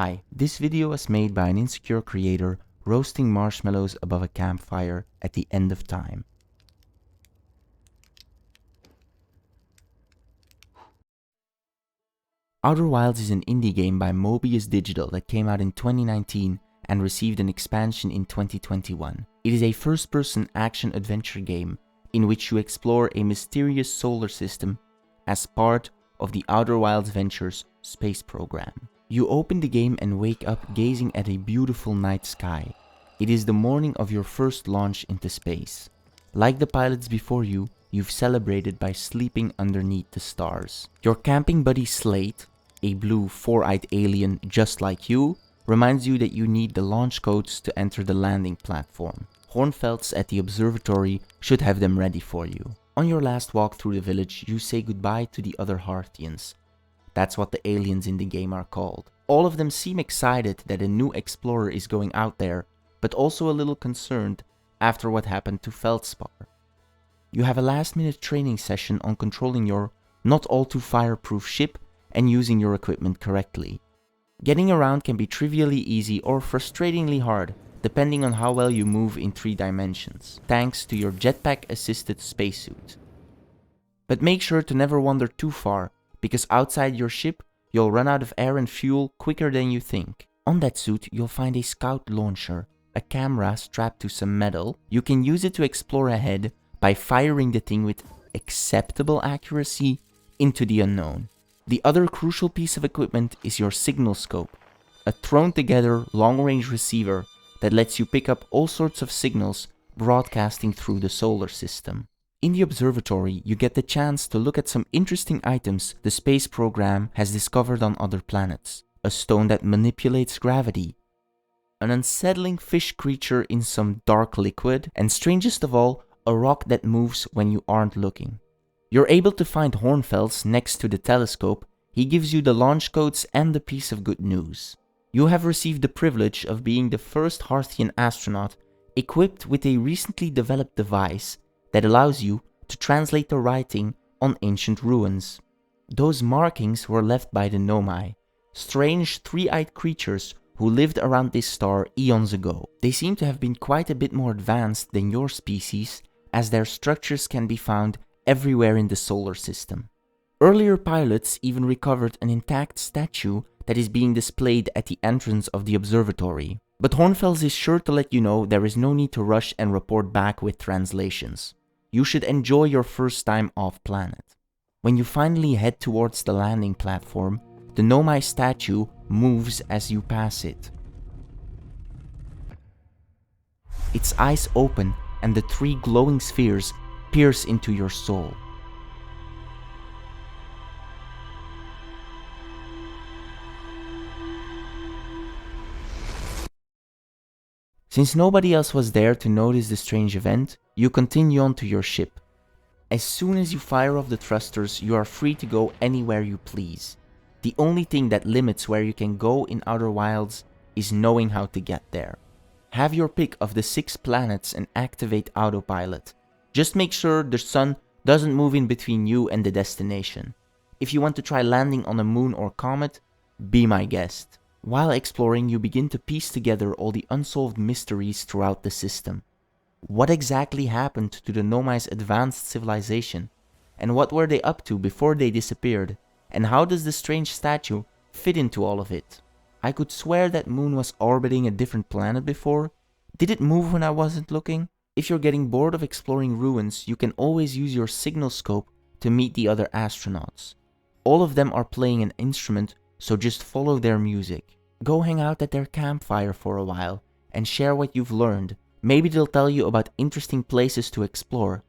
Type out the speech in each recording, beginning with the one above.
Hi, this video was made by an insecure creator roasting marshmallows above a campfire at the end of time. Outer Wilds is an indie game by Mobius Digital that came out in 2019 and received an expansion in 2021. It is a first-person action-adventure game in which you explore a mysterious solar system as part of the Outer Wilds Ventures space program. You open the game and wake up gazing at a beautiful night sky. It is the morning of your first launch into space. Like the pilots before you, you've celebrated by sleeping underneath the stars. Your camping buddy Slate, a blue four-eyed alien just like you, reminds you that you need the launch codes to enter the landing platform. Hornfelds at the observatory should have them ready for you. On your last walk through the village, you say goodbye to the other Hearthians. That's what the aliens in the game are called. All of them seem excited that a new explorer is going out there, but also a little concerned after what happened to Feldspar. You have a last-minute training session on controlling your not all too fireproof ship and using your equipment correctly. Getting around can be trivially easy or frustratingly hard, depending on how well you move in 3 dimensions, thanks to your jetpack-assisted spacesuit. But make sure to never wander too far, because outside your ship, you'll run out of air and fuel quicker than you think. On that suit, you'll find a scout launcher, a camera strapped to some metal. You can use it to explore ahead by firing the thing with acceptable accuracy into the unknown. The other crucial piece of equipment is your signal scope, a thrown-together long-range receiver that lets you pick up all sorts of signals broadcasting through the solar system. In the observatory, you get the chance to look at some interesting items the space program has discovered on other planets. A stone that manipulates gravity, an unsettling fish creature in some dark liquid, and strangest of all, a rock that moves when you aren't looking. You're able to find Hornfelds next to the telescope. He gives you the launch codes and the piece of good news. You have received the privilege of being the first Hearthian astronaut equipped with a recently developed device that allows you to translate the writing on ancient ruins. Those markings were left by the Nomai, strange 3-eyed creatures who lived around this star eons ago. They seem to have been quite a bit more advanced than your species, as their structures can be found everywhere in the solar system. Earlier pilots even recovered an intact statue that is being displayed at the entrance of the observatory. But Hornfels is sure to let you know there is no need to rush and report back with translations. You should enjoy your first time off planet. When you finally head towards the landing platform, the Nomai statue moves as you pass it. Its eyes open and the 3 glowing spheres pierce into your soul. Since nobody else was there to notice the strange event, you continue on to your ship. As soon as you fire off the thrusters, you are free to go anywhere you please. The only thing that limits where you can go in Outer Wilds is knowing how to get there. Have your pick of the 6 planets and activate autopilot. Just make sure the sun doesn't move in between you and the destination. If you want to try landing on a moon or comet, be my guest. While exploring, you begin to piece together all the unsolved mysteries throughout the system. What exactly happened to the Nomai's advanced civilization? And what were they up to before they disappeared? And how does the strange statue fit into all of it? I could swear that moon was orbiting a different planet before. Did it move when I wasn't looking? If you're getting bored of exploring ruins, you can always use your signal scope to meet the other astronauts. All of them are playing an instrument, so just follow their music. Go hang out at their campfire for a while and share what you've learned. Maybe they'll tell you about interesting places to explore.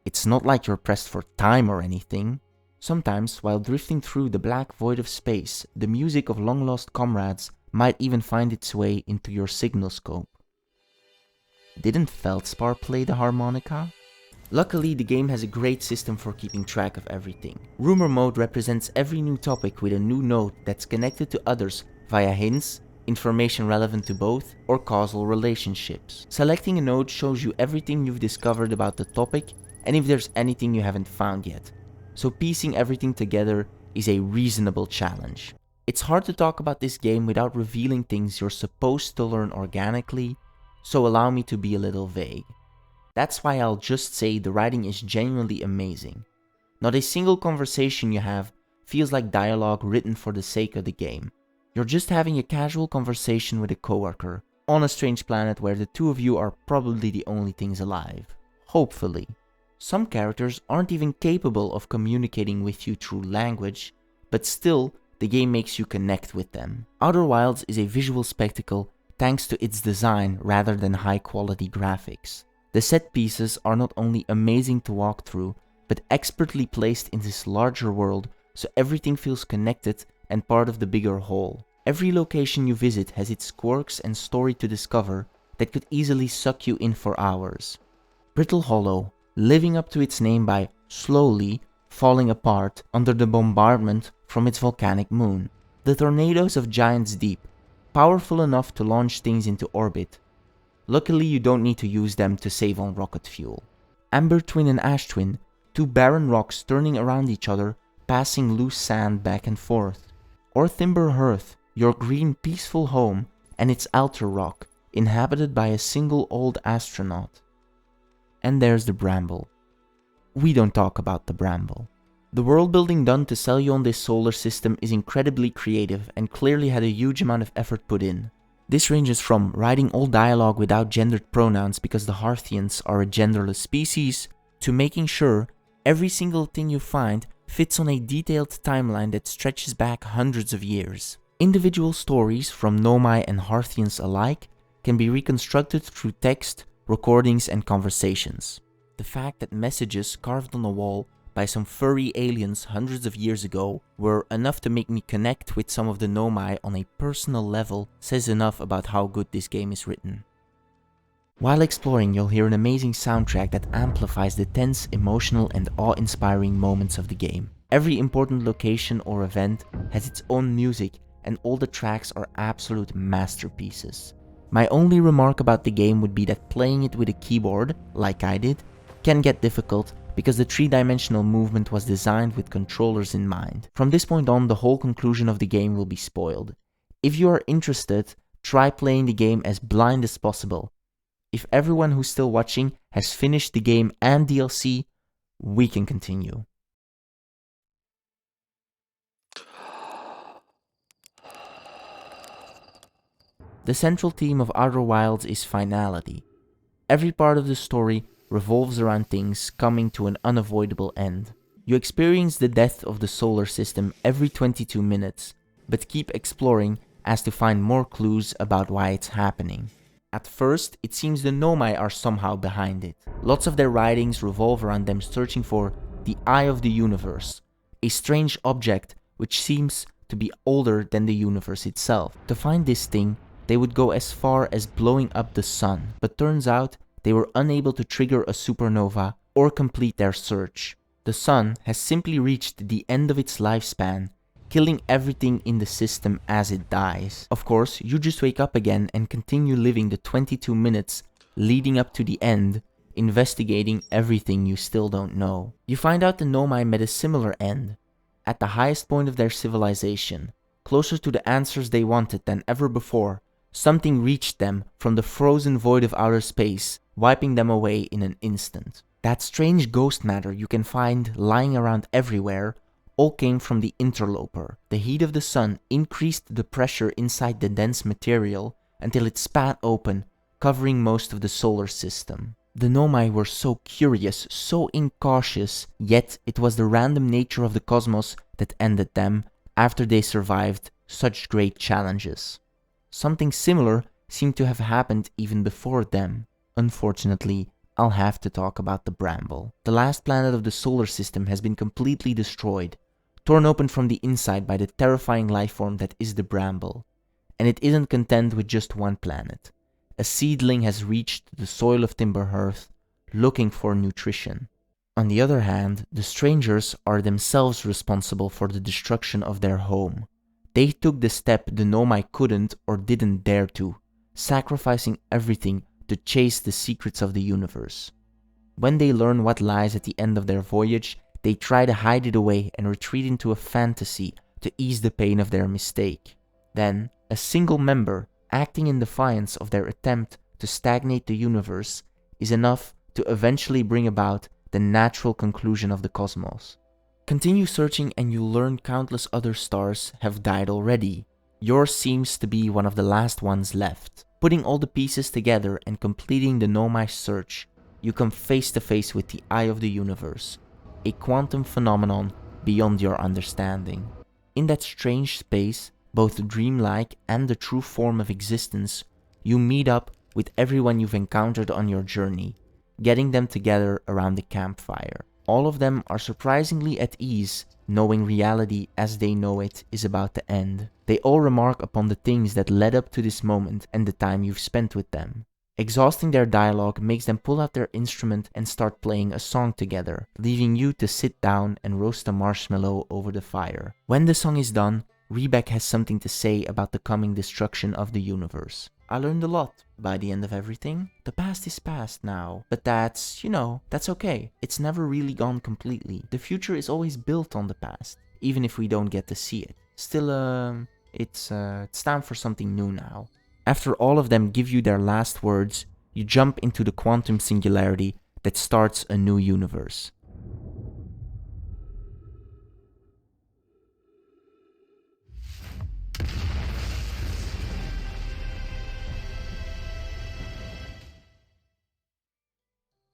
It's not like you're pressed for time or anything. Sometimes, while drifting through the black void of space, the music of long-lost comrades might even find its way into your signal scope. Didn't Feldspar play the harmonica? Luckily, the game has a great system for keeping track of everything. Rumor mode represents every new topic with a new node that's connected to others via hints, information relevant to both, or causal relationships. Selecting a node shows you everything you've discovered about the topic and if there's anything you haven't found yet. So piecing everything together is a reasonable challenge. It's hard to talk about this game without revealing things you're supposed to learn organically, so allow me to be a little vague. That's why I'll just say the writing is genuinely amazing. Not a single conversation you have feels like dialogue written for the sake of the game. You're just having a casual conversation with a coworker on a strange planet where the two of you are probably the only things alive. Hopefully. Some characters aren't even capable of communicating with you through language, but still, the game makes you connect with them. Outer Wilds is a visual spectacle thanks to its design rather than high quality graphics. The set pieces are not only amazing to walk through, but expertly placed in this larger world so everything feels connected and part of the bigger whole. Every location you visit has its quirks and story to discover that could easily suck you in for hours. Brittle Hollow, living up to its name by slowly falling apart under the bombardment from its volcanic moon. The tornadoes of Giant's Deep, powerful enough to launch things into orbit. Luckily you don't need to use them to save on rocket fuel. Amber Twin and Ash Twin, two barren rocks turning around each other, passing loose sand back and forth. Or Timber Hearth, your green peaceful home and its altar rock, inhabited by a single old astronaut. And there's the Bramble. We don't talk about the Bramble. The world building done to sell you on this solar system is incredibly creative and clearly had a huge amount of effort put in. This ranges from writing all dialogue without gendered pronouns because the Hearthians are a genderless species, to making sure every single thing you find fits on a detailed timeline that stretches back hundreds of years. Individual stories from Nomai and Hearthians alike can be reconstructed through text, recordings and conversations. The fact that messages carved on a wall by some furry aliens hundreds of years ago were enough to make me connect with some of the Nomai on a personal level says enough about how good this game is written. While exploring, you'll hear an amazing soundtrack that amplifies the tense, emotional and awe-inspiring moments of the game. Every important location or event has its own music and all the tracks are absolute masterpieces. My only remark about the game would be that playing it with a keyboard, like I did, can get difficult because the three-dimensional movement was designed with controllers in mind. From this point on, the whole conclusion of the game will be spoiled. If you are interested, try playing the game as blind as possible. If everyone who's still watching has finished the game and DLC, we can continue. The central theme of Outer Wilds is finality. Every part of the story revolves around things coming to an unavoidable end. You experience the death of the solar system every 22 minutes, but keep exploring as to find more clues about why it's happening. At first, it seems the Nomai are somehow behind it. Lots of their writings revolve around them searching for the Eye of the Universe, a strange object which seems to be older than the universe itself. To find this thing, they would go as far as blowing up the sun, but turns out they were unable to trigger a supernova or complete their search. The sun has simply reached the end of its lifespan, killing everything in the system as it dies. Of course, you just wake up again and continue living the 22 minutes leading up to the end, investigating everything you still don't know. You find out the Nomai met a similar end, at the highest point of their civilization, closer to the answers they wanted than ever before. Something reached them from the frozen void of outer space, wiping them away in an instant. That strange ghost matter you can find lying around everywhere all came from the interloper. The heat of the sun increased the pressure inside the dense material until it spat open, covering most of the solar system. The Nomai were so curious, so incautious, yet it was the random nature of the cosmos that ended them after they survived such great challenges. Something similar seemed to have happened even before them. Unfortunately, I'll have to talk about the Bramble. The last planet of the solar system has been completely destroyed, torn open from the inside by the terrifying lifeform that is the Bramble. And it isn't content with just one planet. A seedling has reached the soil of Timber Hearth, looking for nutrition. On the other hand, the strangers are themselves responsible for the destruction of their home. They took the step the Nomai couldn't or didn't dare to, sacrificing everything to chase the secrets of the universe. When they learn what lies at the end of their voyage, they try to hide it away and retreat into a fantasy to ease the pain of their mistake. Then, a single member, acting in defiance of their attempt to stagnate the universe, is enough to eventually bring about the natural conclusion of the cosmos. Continue searching and you'll learn countless other stars have died already. Yours seems to be one of the last ones left. Putting all the pieces together and completing the Nomai search, you come face to face with the eye of the universe, a quantum phenomenon beyond your understanding. In that strange space, both dreamlike and the true form of existence, you meet up with everyone you've encountered on your journey, getting them together around the campfire. All of them are surprisingly at ease, knowing reality as they know it is about to end. They all remark upon the things that led up to this moment and the time you've spent with them. Exhausting their dialogue makes them pull out their instrument and start playing a song together, leaving you to sit down and roast a marshmallow over the fire. When the song is done, Rebek has something to say about the coming destruction of the universe. I learned a lot by the end of everything. The past is past now, but that's okay. It's never really gone completely. The future is always built on the past, even if we don't get to see it. Still, it's time for something new now. After all of them give you their last words, you jump into the quantum singularity that starts a new universe.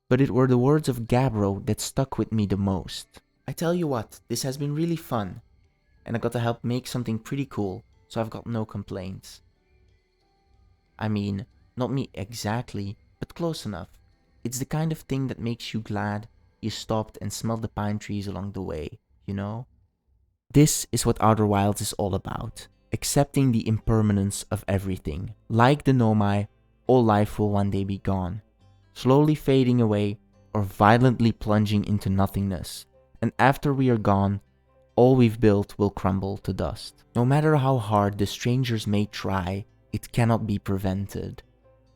But it were the words of Gabbro that stuck with me the most. I tell you what, this has been really fun, and I got to help make something pretty cool, so I've got no complaints. I mean, not me exactly, but close enough. It's the kind of thing that makes you glad you stopped and smelled the pine trees along the way, you know? This is what Outer Wilds is all about, accepting the impermanence of everything. Like the Nomai, all life will one day be gone, slowly fading away or violently plunging into nothingness. And after we are gone, all we've built will crumble to dust. No matter how hard the strangers may try, it cannot be prevented.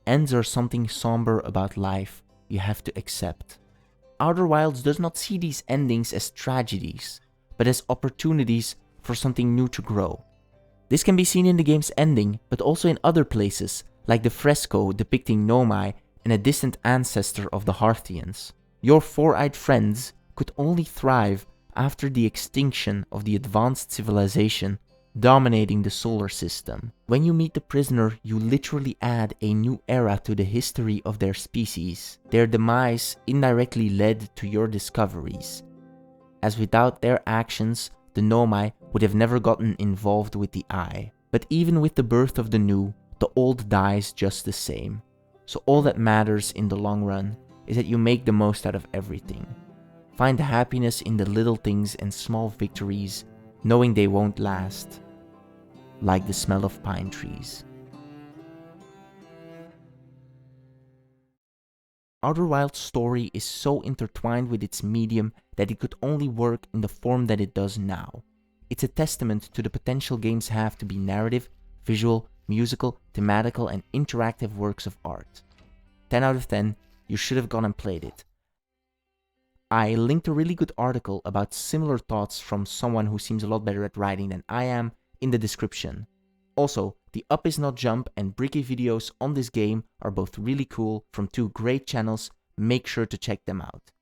Ends are something somber about life you have to accept. Outer Wilds does not see these endings as tragedies, but as opportunities for something new to grow. This can be seen in the game's ending, but also in other places, like the fresco depicting Nomai and a distant ancestor of the Hearthians. Your four-eyed friends could only thrive after the extinction of the advanced civilization dominating the solar system. When you meet the prisoner, you literally add a new era to the history of their species. Their demise indirectly led to your discoveries, as without their actions, the Nomai would have never gotten involved with the Eye. But even with the birth of the new, the old dies just the same. So all that matters in the long run is that you make the most out of everything. Find happiness in the little things and small victories, knowing they won't last, like the smell of pine trees. Outer Wilds' story is so intertwined with its medium that it could only work in the form that it does now. It's a testament to the potential games have to be narrative, visual, musical, thematical, and interactive works of art. 10 out of 10, you should have gone and played it. I linked a really good article about similar thoughts from someone who seems a lot better at writing than I am in the description. Also, the Up Is Not Jump and Bricky videos on this game are both really cool from two great channels. Make sure to check them out.